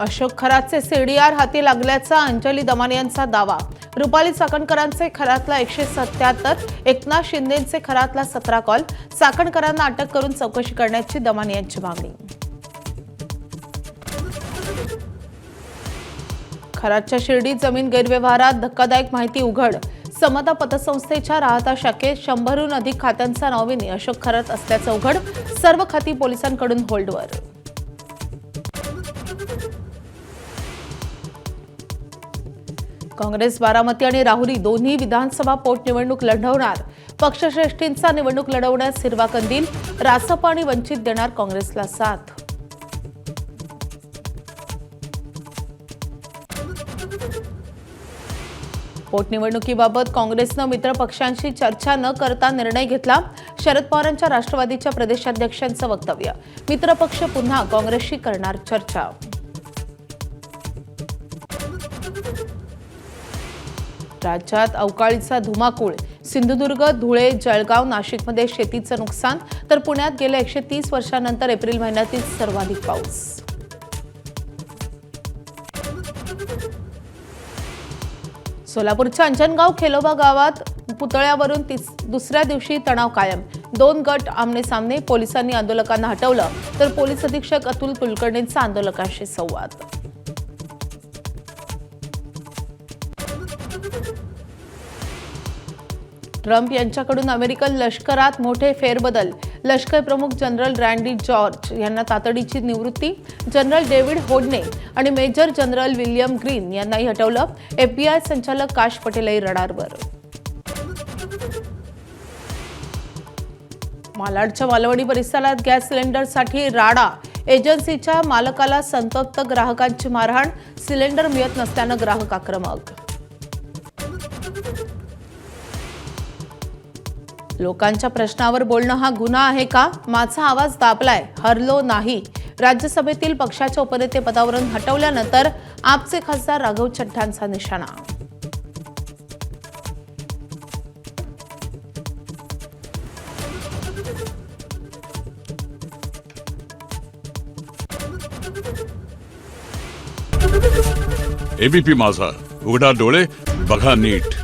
Ashok खरातचे CDR हाती लागल्याचा अंजली दमाने यांचा दावा। रुपाली चाकणकरांचे खरातला 177, एकनाथ शिंदेंचे खरातला 17 कॉल। चाकणकरांना अटक करून चौकशी करण्याची दमाने यांची मागणी। खरातच्या शिर्डी जमीन गैरव्यवहारात धक्कादायक माहिती उघड। समता पतसंस्थेच्या राहता शाखेत 100हून अधिक खात्यांचा नॉमिनी अशोक खरात असल्याचं उघड। सर्व खाती पोलिसांकडून होल्डवर। काँग्रेस बारामती आणि राहुरी दोन्ही विधानसभा पोटनिवडणूक लढवणार। पक्षश्रेष्ठींचा निवडणूक लढवण्यास हिरवा कंदील। रासप आणि वंचित देणार काँग्रेसला साथ। पोटनिवडणुकीबाबत काँग्रेसनं मित्र पक्षांशी चर्चा न करता निर्णय घेतला। शरद पवारांच्या राष्ट्रवादीच्या प्रदेशाध्यक्षांचं वक्तव्य। मित्रपक्ष पुन्हा काँग्रेसशी करणार चर्चा। राज्यात अवकाळीचा धुमाकूळ। सिंधुदुर्ग, धुळे, जळगाव, नाशिकमध्ये शेतीचं नुकसान, तर पुण्यात गेल्या 130 वर्षांनंतर एप्रिल महिन्यातील सर्वाधिक पाऊस। सोलापूरच्या अंजनगाव खेलोबा गावात पुतळ्यावरून दुसऱ्या दिवशी तणाव कायम। 2 गट आमने-सामने। पोलिसांनी आंदोलकांना हटवलं, तर पोलीस अधीक्षक अतुल कुलकर्णींचा आंदोलकांशी संवाद। ट्रम्प यांच्याकडून अमेरिकन लष्करात मोठे फेरबदल। लष्कर प्रमुख जनरल रँडी जॉर्ज यांना तातडीची निवृत्ती। जनरल डेव्हिड होडने आणि मेजर जनरल विल्यम ग्रीन यांनाही हटवलं। FBI संचालक काश पटेलही रडारवर। मालाडच्या मालवणी परिसरात गॅस सिलेंडरसाठी राडा। एजन्सीच्या मालकाला संतप्त ग्राहकांची मारहाण। सिलेंडर मिळत नसल्यानं ग्राहक आक्रमक। लोकांच्या प्रश्नावर बोलणं हा गुन्हा आहे का? माझा आवाज दाबलाय, हरलो नाही। राज्यसभेतील पक्षाच्या उपनेते पदावरून हटवल्यानंतर आपचे खासदार राघव चड्ढांचा निशाणा। एबीपी माझा, उघडा डोळे बघा नीट।